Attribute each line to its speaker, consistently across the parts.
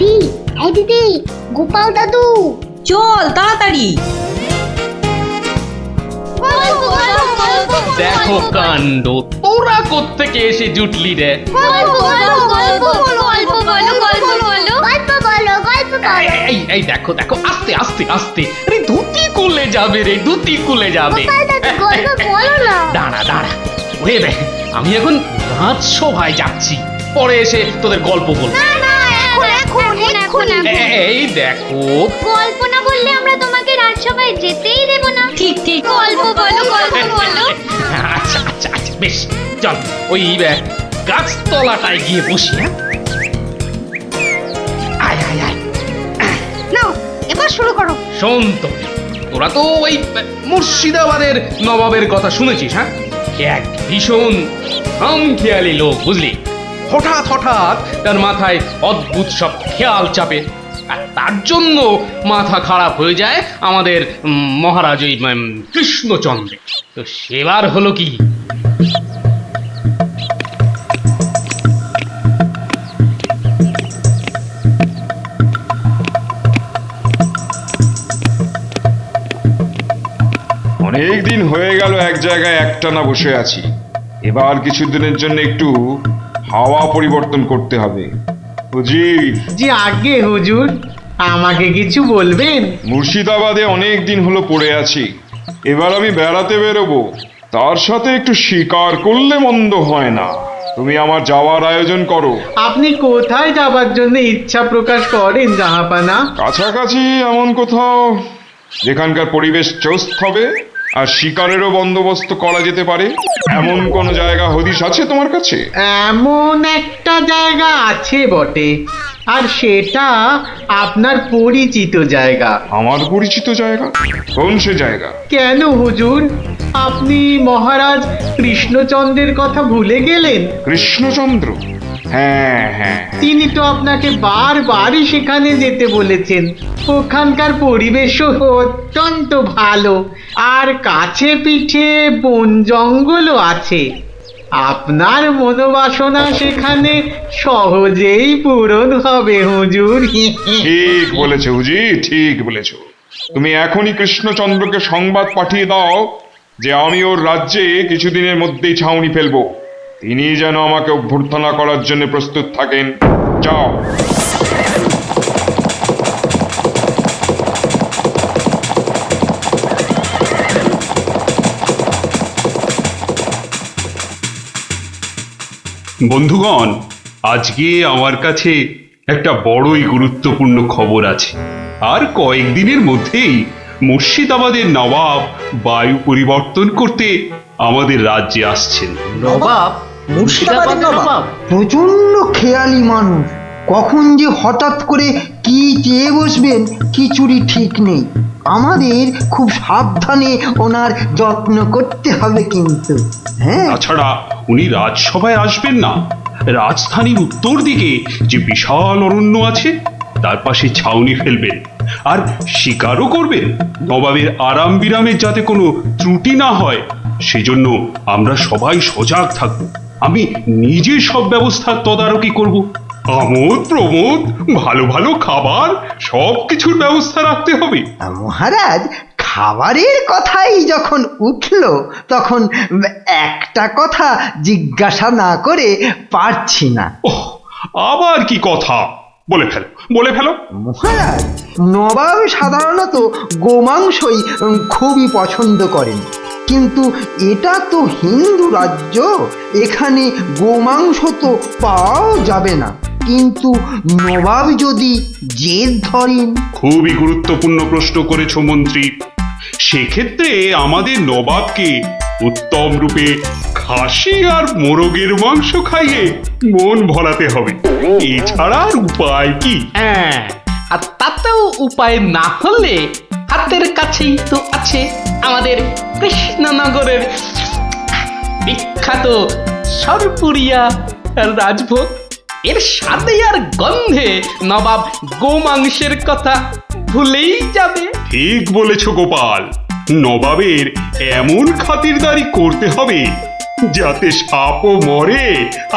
Speaker 1: দিদি, এই দিদি, গোপাল দাদু,
Speaker 2: চল তাড়াতাড়ি।
Speaker 3: দেখো কাণ্ড, তোরা কোত্থেকে এসে জুটলি রে? এই দেখো দেখো, আস্তে আস্তে আস্তে, আরে ধুতি খুলে যাবে রে, ধুতি খুলে যাবে। দাঁড়া দাঁড়া, ওরে রে, আমি এখন রাজসভায় যাচ্ছি, পরে এসে তোদের গল্প বলবো। এই দেখো,
Speaker 1: গল্প না বললে আমরা তোমাকে রাজসভায় যেতেই দেব না।
Speaker 2: ঠিক ঠিক,
Speaker 1: গল্প বলো, গল্প বলো।
Speaker 3: আচ্ছা আচ্ছা আচ্ছা, বেশ, চল ওই গাছতলাটায় গিয়ে বসি। হ্যাঁ, আয় আয় আয়।
Speaker 1: নাও, এবার শুরু করো।
Speaker 3: শোন তো, তোরা তো ওই মুর্শিদাবাদের নবাবের কথা শুনেছিস? হ্যাঁ, এক ভীষণ খামখেয়ালি লোক, বুঝলি। হঠাৎ হঠাৎ তার মাথায় অদ্ভুত সব খেয়াল চাপে, আর তার জন্য মাথা খারাপ হয়ে যায় আমাদের মহারাজ ওই কৃষ্ণচন্দ্র। তো সেবার হলো কি,
Speaker 4: অনেক দিন হয়ে গেল এক জায়গায় একটানা বসে আছি। এবার কিছুদিনের জন্য একটু হাওয়া পরিবর্তন করতে হবে। হুজির,
Speaker 5: জি আগে হুজুর, আমাকে কিছু বলবেন?
Speaker 4: মুর্শিদাবাদে অনেক দিন হলো পড়ে আছি, এবার আমি বেড়াতে বেরোবো, তার সাথে একটু শিকার করলে মন্দ হয় না। তুমি আমার যাওয়ার আয়োজন করো।
Speaker 5: আপনি কোথায় যাবার জন্য ইচ্ছা প্রকাশ করেন জাহাপানা?
Speaker 4: কাছাকাছি এমন কোথাও যেখানকার পরিবেশ চৌস্ত হবে আর শিকারেরও বন্দোবস্ত করা যেতে পারে, এমন কোন জায়গা হদিশ আছে তোমার কাছে?
Speaker 5: এমন একটা জায়গা আছে বটে, আর সেটা আপনার পরিচিত জায়গা।
Speaker 4: আমার পরিচিত জায়গা? কোন সে জায়গা?
Speaker 5: কেন হুজুর, আপনি মহারাজ কৃষ্ণচন্দ্রের কথা ভুলে গেলেন?
Speaker 4: কৃষ্ণচন্দ্র? হ্যাঁ হ্যাঁ,
Speaker 5: তিনি তো আপনাকে বারবারই সেখানে যেতে বলেছেন। ওখানকার পরিবেশও অত্যন্ত ভালো, আর কাছে পিঠে বন জঙ্গলও আছে। আপনার মনোবাসনা সেখানে সহজেই পূরণ হবে হুজুর।
Speaker 4: ঠিক বলেছো হুজি, ঠিক বলেছো। তুমি এখনই কৃষ্ণচন্দ্রকে সংবাদ পাঠিয়ে দাও যে আমি ওর রাজ্যে কিছুদিনের মধ্যেই ছাউনি ফেলবো। তিনি যেন আমাকে অভ্যর্থনা করার জন্য প্রস্তুত থাকেন। যাও।
Speaker 6: বন্ধুগণ, আজকে আমার কাছে একটা বড়ই গুরুত্বপূর্ণ খবর আছে। আর কয়েকদিনের মধ্যেই মুর্শিদাবাদের নবাব বায়ু পরিবর্তন করতে আমাদের রাজ্যে আসছেন।
Speaker 7: নবাব? মুর্শিদাবাদের নবাব? প্রচন্ড খেয়ালি মানুষ, কখন যে হঠাৎ করে কি চেয়ে বসবেন কিছুরই ঠিক নেই। আমাদের খুব সাবধানে ওনার যত্ন করতে হবে কিন্তু। হ্যাঁ,
Speaker 6: তাছাড়া উনি রাজসভায় আসবেন না, রাজধানীর উত্তর দিকে যে বিশাল অরণ্য আছে তার পাশে ছাউনি ফেলবেন, আর শিকারও করবেন। নবাবের আরাম বিরামের যাতে কোনো ত্রুটি না হয় সেজন্য আমরা সবাই সজাগ থাকব। আমি নিজে সব ব্যবস্থার তদারকি করব। আমোদ প্রমোদ, ভালো ভালো খাবার, সব কিছুর ব্যবস্থা রাখতে হবে।
Speaker 7: মহারাজ, খাবারের কথাই যখন উঠল তখন একটা কথা জিজ্ঞাসা না করে পারছি না।
Speaker 6: ওহ, আবার কি কথা? বলে ফেলো, বলে ফেলো।
Speaker 7: মহারাজ, নবাব সাধারণত গোমাংসই খুবই পছন্দ করেন, কিন্তু এটা তো হিন্দু রাজ্য, এখানে গোমাংস তো পাওয়াও যাবে না। কিন্তু নবাব যদি জেদ ধরেন।
Speaker 6: খুবই গুরুত্বপূর্ণ প্রশ্ন করেছো মন্ত্রী। সেক্ষেত্রে আমাদের নবাবকে উত্তম রূপে খাসি আর মোরগের মাংস খাইয়ে মন ভরাতে হবে, এছাড়া আর উপায় কি?
Speaker 3: হ্যাঁ, আর তাতেও উপায় না হলে হাতের কাছেই তো আছে আমাদের কৃষ্ণনগরের বিখ্যাত সরপুরিয়া রাজভোগ। এর স্বাদে আর গন্ধে নবাব গোমাংসের কথা ভুলেই যাবে।
Speaker 6: ঠিক বলেছ গোপাল, নবাবের এমন খাতিরদারি করতে হবে যাতে সাপও মরে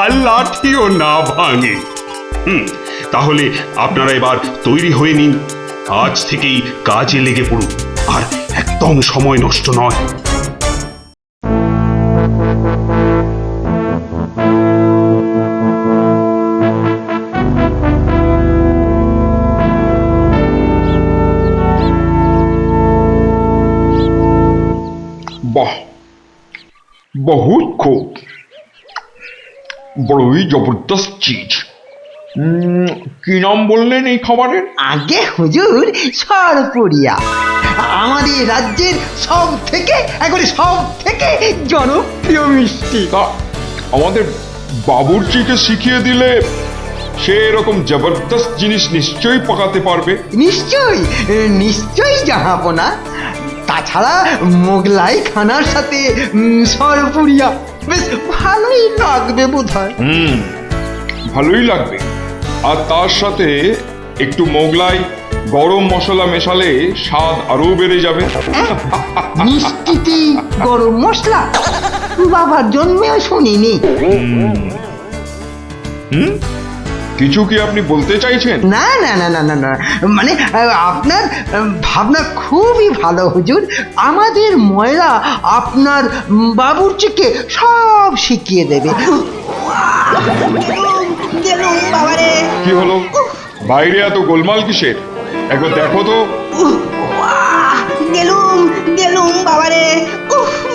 Speaker 6: আর লাঠিও না ভাঙে। তাহলে আপনারা এবার তৈরি হয়ে নিন, আজ থেকেই কাজে লেগে পড়ুন, আর একদম সময় নষ্ট নয়।
Speaker 4: বাহ, বহুত খুব, বড়ই জবরদস্ত চিজ। কি নাম বললেন এই খাবারের?
Speaker 7: আগে হুজুর সরপুরিয়া, আমাদের রাজ্যের একবারে সব থেকে জনপ্রিয় মিষ্টি।
Speaker 4: তা আমাদের বাবুর্চিকে শিখিয়ে দিলে সে এরকম জবরদস্ত জিনিস নিশ্চয়ই পাকাতে পারবে।
Speaker 7: নিশ্চয়ই জাহাপনা। তাছাড়া মোগলাই খানার সাথে সরপুরিয়া বেশ ভালোই লাগবে বোধহয়।
Speaker 4: ভালোই লাগবে, আর তার সাথে একটু মোগলাই গরম মশলা মেশালে স্বাদ আরো বেড়ে যাবে।
Speaker 7: মিষ্টিতে গরম মশলা বাবার জন্মেও শুনিনি।
Speaker 4: কিছু কি আপনি বলতে চাইছেন?
Speaker 7: না না না না না না, মানে আপনার ভাবনা খুবই ভালো হুজুর। আমাদের ময়রা আপনার বাবুর্চিকে সব শিখিয়ে দেবে।
Speaker 4: কি হলো, বাইরে এত গোলমাল কিসের? একবার দেখো তো।
Speaker 2: গেলুম বাবারে,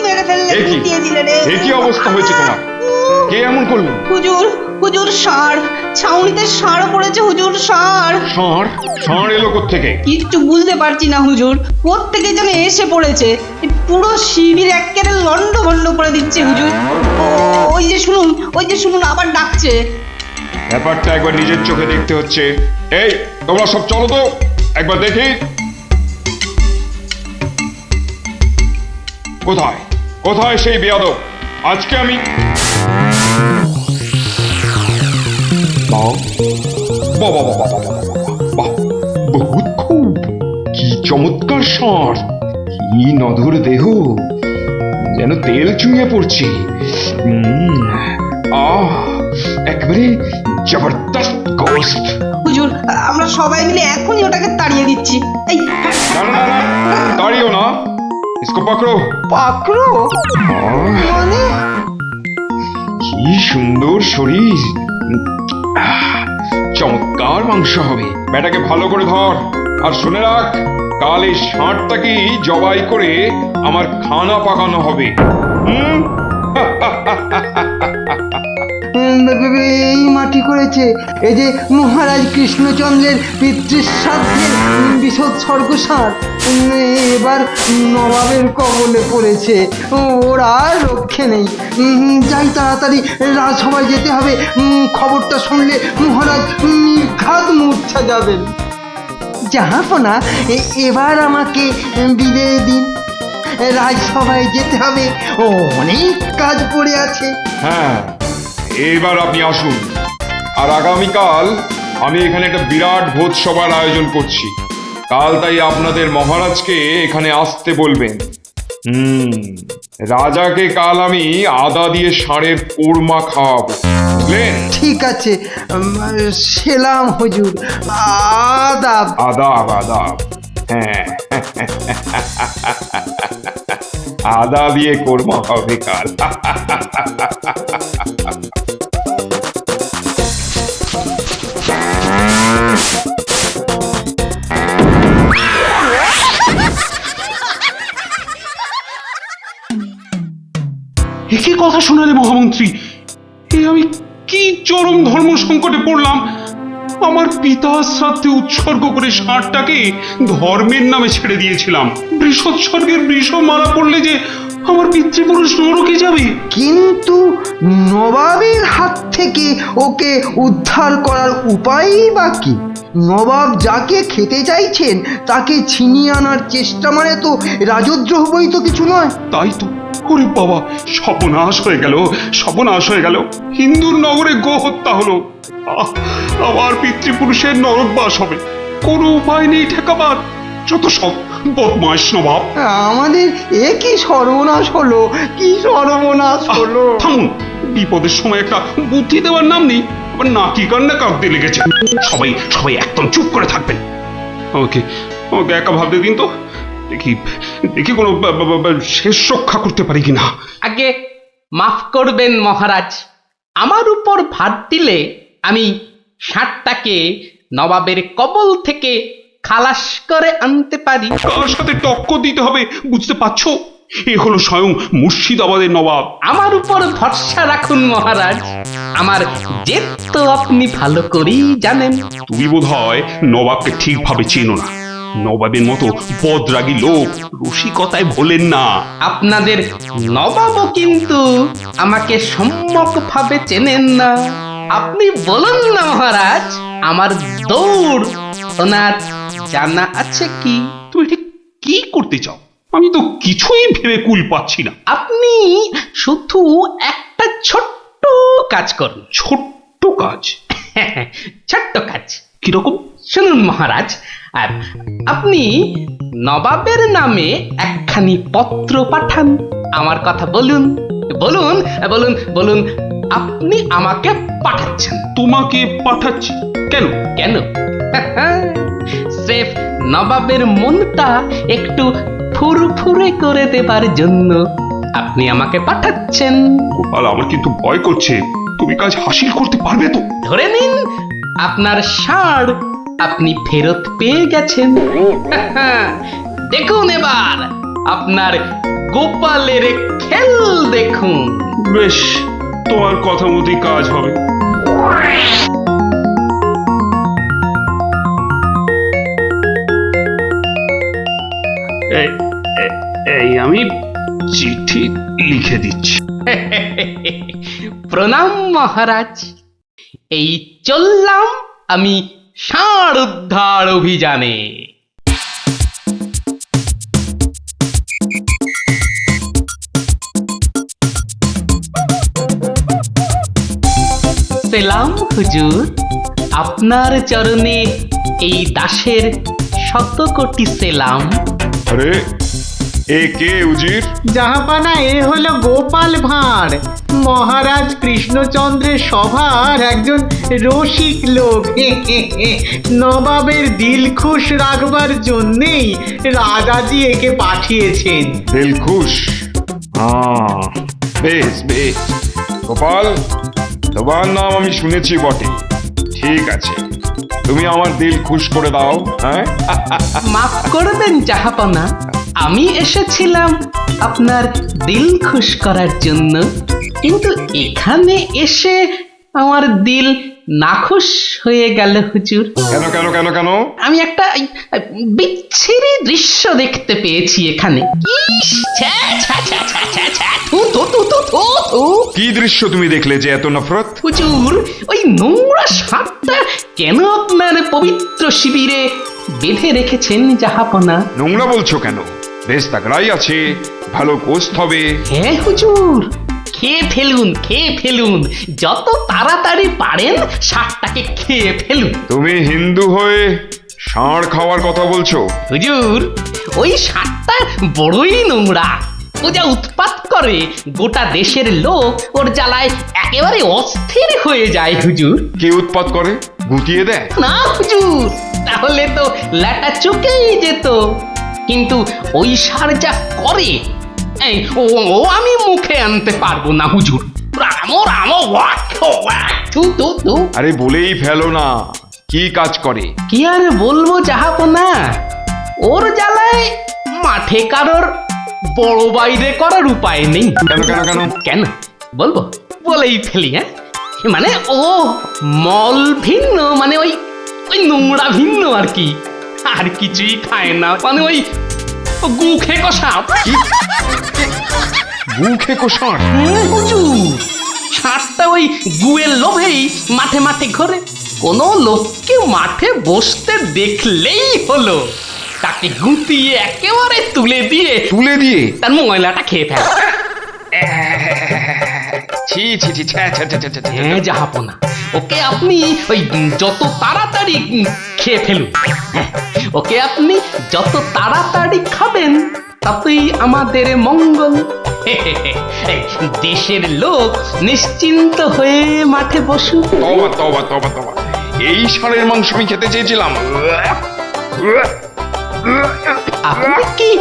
Speaker 2: মেরে ফেললে,
Speaker 4: এ কি?
Speaker 2: দিয়ে দিলে রে।
Speaker 4: এ কি অবস্থা হয়েছে তোমার? কে এমন করলো?
Speaker 2: হুজুর ষাঁড়, ছাউনিতে ষাঁড় পড়েছে হুজুর, ষাঁড়।
Speaker 4: ষাঁড়? ষাঁড় এলো কোত্থেকে?
Speaker 2: কিচ্ছু বুঝতে পারছি না হুজুর, কোত্থেকে যেন এসে পড়েছে। এই পুরো শিবির একেবারে লন্ডভন্ড করে দিচ্ছে হুজুর। ওই যে শুনুন আবার ডাকছে।
Speaker 4: ব্যাপারটা একবার নিজের চোখে দেখতে হচ্ছে। এই তোমরা সব চলো তো, একবার দেখি। কোথায় কোথায় সেই বেয়াদব? আজকে আমি বাহ, বাহ, বাহ, বাহ, বাহ, বাহ, বাহ, বহুত খুব, কি চমৎকার ষাঁড়, কি নধর দেহ, যেন তেল চুইয়ে পড়ছে। একেবারে জবরদস্ত গোস্ত।
Speaker 2: হুজুর আমরা সবাই মিলে এখনই ওটাকে তাড়িয়ে দিচ্ছি। এই
Speaker 4: না না না, দাঁড়িও না, ইসকো পাকড়ো।
Speaker 7: পাকড়ো মানে?
Speaker 4: কি সুন্দর শরীর, চমৎকার মাংস হবে। বেটাকে ভালো করে ধর, আর শুনে রাখ, কাল এই ষাঁড়টাকেই জবাই করে আমার খানা পাকানো হবে।
Speaker 7: এই মাটি করেছে, এই যে মহারাজ কৃষ্ণচন্দ্রের পিতৃশ্রাদ্ধের বিসৎসর্গসার এবার নবাবের কবলে পড়েছে। ওর আর রক্ষে নেই। যাই তাড়াতাড়ি, রাজসভায় যেতে হবে। খবরটা শুনলে মহারাজ নির্ঘাত মূর্ছা যাবেন। জাহাপনা, এবার আমাকে বিদায় দিন, রাজসভায় যেতে হবে, অনেক কাজ পড়ে আছে।
Speaker 4: হ্যাঁ, এবার আপনি আসুন। আর আগামীকাল আমি এখানে একটা বিরাট ভোজ সভার আয়োজন করছি। কাল তাই আপনাদের মহারাজকে এখানে আসতে বলবেন। রাজাকে কাল আমি আদা দিয়ে ষাঁড়ের কোরমা খাওয়াবো, বুঝলেন?
Speaker 7: ঠিক আছে, সেলাম হুজুর, আদাব।
Speaker 4: আদাব আদাব, হ্যাঁ। আদা দিয়ে কোরমা হবে কাল।
Speaker 6: একই কথা শোনালে মহামন্ত্রী, এ আমি কি চরম ধর্ম সংকটে পড়লাম। আমার পিতা শ্রাদ্ধে উৎসর্গ করে ষাঁড়টাকে ধর্মের নামে ছেড়ে দিয়েছিলাম। বৃষৎসর্গের বৃষ মারা পড়লে যে আমার পিতৃপুরুষ নরকে যাবে।
Speaker 7: কিন্তু নবাবের হাত থেকে ওকে উদ্ধার করার উপায়ই বা কি? নবাব যাকে খেতে চাইছেন তাকে ছিনিয়ে আনার চেষ্টা মানে তো রাজদ্রোহ বই তো কিছু নয়।
Speaker 6: তাই তো, ওরে বাবা, সর্বনাশ হয়ে গেল, সর্বনাশ হয়ে গেল। হিন্দুর নগরে গো হত্যা হলো, আমার পিতৃপুরুষের নরকবাস হবে। কোনো উপায় নেই ঠেকাবার। যত সব বদমাশ নবাব।
Speaker 7: আমাদের এ কি সর্বনাশ হলো, কি সর্বনাশ হলো!
Speaker 6: থামুন, বিপদের সময় একটা বুদ্ধি দেওয়ার নাম নেই, আবার নাকি কান্না কাঁদতে লেগেছে। সবাই সবাই একদম চুপ করে থাকবেন। আমাকে আমাকে একা ভাবতে দিন তো, দেখি দেখি কোনো শেষ রক্ষা করতে পারি কিনা।
Speaker 3: আগে মাফ করবেন মহারাজ, আমার উপর ভার দিলে আমি ষাঁড়টাকে নবাবের কবল থেকে খালাস করে আনতে পারি।
Speaker 6: কার সাথে টক্কর দিতে হবে বুঝতে পারছো? এ হলো স্বয়ং মুর্শিদাবাদের নবাব।
Speaker 3: আমার উপর ভরসা রাখুন মহারাজ, আমার জেদ তো আপনি ভালো করেই জানেন।
Speaker 6: তুমি বোধহয় নবাবকে ঠিকভাবে চেনো না। নবাবের মতো বদরাগী লোক রসিকতায় ভোলেন না।
Speaker 3: আপনাদের নবাবও কিন্তু আমাকে সম্যকভাবে চেনেন না। আপনি বলুন না মহারাজ, আমার দৌড় ওনার জানা আছে কি?
Speaker 6: তুমি ঠিক কি করতে চাও? আমি তো কিছুই ভেবে কুল পাচ্ছি না।
Speaker 3: আপনি শুধু একটা ছোট্ট কাজ করুন।
Speaker 6: ছোট্ট কাজ?
Speaker 3: ছোট্ট কাজ
Speaker 6: কিরকম?
Speaker 3: শুনুন মহারাজ, আর আপনি নবাবের নামে একখানি পত্র পাঠান। আমার কথা বলুন বলুন বলুন বলুন, আপনি আমাকে পাঠাচ্ছেন।
Speaker 6: তোমাকে পাঠাচ্ছি? কেন?
Speaker 3: কেন? স্রেফ নবাবের মনটা একটু ফুরফুরে করে দেবার জন্য আপনি আমাকে পাঠাচ্ছেন।
Speaker 6: গোপাল, আমার কিন্তু ভয় করছে। তুমি কাজ হাসিল করতে পারবে তো?
Speaker 3: ধরে নিন আপনার ষাঁড় আপনি ফেরত পেয়ে গেছেন। দেখুন এবার আপনার গোপালের খেল দেখুন।
Speaker 6: বেশ, তোমার কথা মতোই কাজ হবে। এই আমি চিঠি লিখে দিচ্ছি।
Speaker 3: প্রণাম মহারাজ, এই চললাম আমি ষাঁড় উদ্ধার অভিযানে। সেলাম হুজুর, আপনার চরণে এই দাসের শত কোটি সেলাম।
Speaker 4: আরে এ কে উজির?
Speaker 5: জাহাপানা, এ হলো গোপাল ভাঁড়, মহারাজ কৃষ্ণচন্দ্রের সভার একজন রসিক লোক। নবাবের দিল খুশ রাখবার জন্যেই রাজাজি একে পাঠিয়েছেন।
Speaker 4: দিলখুশ? বেশ বেশ, গোপাল তোমার নাম আমি শুনেছি বটে। ঠিক আছে, তুমি আমার দিল খুশ করে দাও। হ্যাঁ,
Speaker 3: মাফ করবেন জাহাপনা, আমি এসেছিলাম আপনার দিল খুশ করার জন্য, কিন্তু এখানে এসে আমার দিল নাখুশ হয়ে গেল হুজুর।
Speaker 4: কেন কেন কেন কেন?
Speaker 3: আমি একটা বিচ্ছিরি দৃশ্য দেখতে পেয়েছি এখানে। ইস, ছ্যা, ছ্যা, ছ্যা, ছ্যা, ছ্যা, ছ্যা, থু, থু, থু, থু, থু, থু।
Speaker 4: কি দৃশ্য তুমি দেখলে যে এত নফরত?
Speaker 3: হুজুর, ওই নোংরা সাপটা কেন আপনার পবিত্র শিবিরে বেঁধে রেখেছেন জাহাপনা?
Speaker 4: নোংরা বলছো কেন? বেশ তাগড়াই আছে, ভালো গোস্ত হবে।
Speaker 3: হ্যাঁ হুজুর, খেয়ে ফেলুন, খেয়ে ফেলুন, যত তাড়াতাড়ি পারেন সাপটাকে খেয়ে ফেলুন।
Speaker 4: তুমি হিন্দু হয়ে ষাঁড় খাওয়ার কথা বলছো?
Speaker 3: হুজুর, ওই সাপটা বড়ই নোংরা। ও যা উৎপাত করে, গোটা দেশের লোক ওর জ্বালায় একেবারে অস্থির হয়ে যায় হুজুর।
Speaker 4: কে উৎপাত করে? গুটিয়ে দেয়?
Speaker 3: না হুজুর, তাহলে তো ল্যাটা চুকেই যেত। কিন্তু ওই সার যা করে, এই ও ও আমি মুখে আনতে পারবো না হুজুর। রাম রাম ওয়াক ওয়াক, থু থু থু।
Speaker 4: আরে বলেই ফেলো না, কি কাজ করে?
Speaker 3: কি আর বলবো জাহাপনা, ওর জ্বালায় মাঠে কারোর বড় বাইরে করার উপায় নেই।
Speaker 4: কেন কেন কেন?
Speaker 3: কেন বলবো? বলেই ফেলি। হ্যাঁ, মানে ও মল ভিন্ন, মানে ওই ওই নোংরা ভিন্ন আর কি, আর কিছুই খায় না। মানে ওই গু খেকো সাপ।
Speaker 4: গু খেকো ষাঁড়?
Speaker 3: হুজুর, ষাঁড়টা ওই গুয়ের লোভেই মাঠে মাঠে ঘোরে। কোনো লোককে মাঠে বসতে দেখলেই হলো তাকে গুটিয়ে একেবারে তুলে দিয়ে
Speaker 4: তুলে দিয়ে?
Speaker 3: তার ময়লাটা খেয়ে ফেলে।
Speaker 4: ছি ছি ছি, ছ্যা, ছ্যা, ছ্যা, ছ্যা, ছ্যা, ছ্যা।
Speaker 3: হ্যাঁ জাহাপনা, ওকে আপনি ওই যত তাড়াতাড়ি খেয়ে ফেলুন। হ্যাঁ, ওকে আপনি যত তাড়াতাড়ি খাবেন ততই আমাদের মঙ্গল। এই, দেশের লোক নিশ্চিন্ত হয়ে মাঠে বসুক।
Speaker 4: তবা তবা তবা তবা, এই ষাঁড়ের মাংস আমি খেতে চেয়েছিলাম।
Speaker 3: আপনি কি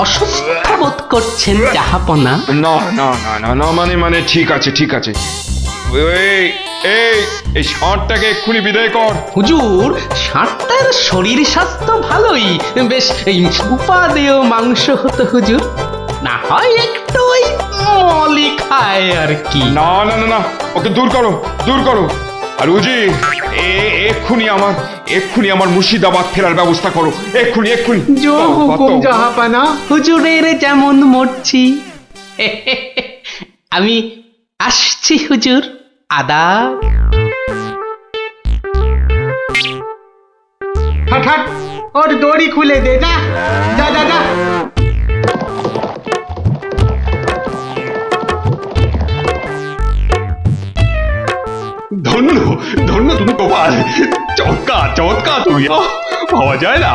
Speaker 3: অসুস্থ বোধ করছেন জাহাপনা?
Speaker 4: না না না না না, মানে ঠিক আছে ঠিক আছে। এই এই এই ষাঁড়টাকে এক্ষুনি বিদায় কর।
Speaker 3: হুজুর, ষাঁড়টার শরীর স্বাস্থ্য ভালোই, বেশ এই উপাদেয় মাংস হতো হুজুর, না হয় একটু ওই মলি খায় আর কি।
Speaker 4: না না না না, ওকে দূর করো দূর করো। আর উজি, এক্ষুনি আমার মুর্শিদাবাদ ফেরার ব্যবস্থা করো, এক্ষুনি এক্ষুনি।
Speaker 5: জো
Speaker 4: তও,
Speaker 5: হুকুম
Speaker 4: তও।
Speaker 5: জাহাপানা।
Speaker 3: হুজুরের যেমন মরছি। আমি আসছি হুজুর, আদাব।
Speaker 5: হাট হাট, ওর দড়ি খুলে দে, যা যা যা যা।
Speaker 6: ধন্য ধন্য তুমি গোপাল, চমৎকার চমৎকার তুমি। ভাবা যায় না,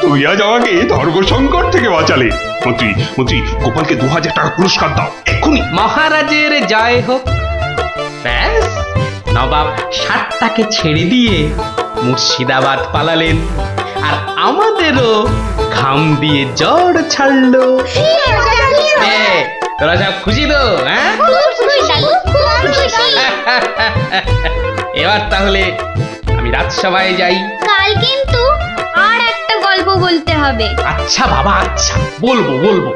Speaker 6: তুমি আজ আমাকে ধর্ম সংকট থেকে বাঁচালে। মন্ত্রী মন্ত্রী, গোপালকে 2000 টাকা পুরস্কার দাও এক্ষুনি।
Speaker 3: মহারাজের জয় হোক। ব্যাস, নবাব ষাটটাকে ছেড়ে দিয়ে মুর্শিদাবাদ পালালেন, আর আমাদেরও ঘাম দিয়ে জ্বর ছাড়লো। এ, তোরা সব খুশি তো? হ্যাঁ, এবার তাহলে আমি রাজসভায় যাই।
Speaker 1: কাল কিন্তু আর একটা গল্প বলতে হবে।
Speaker 3: আচ্ছা বাবা, আচ্ছা, বলবো বলবো।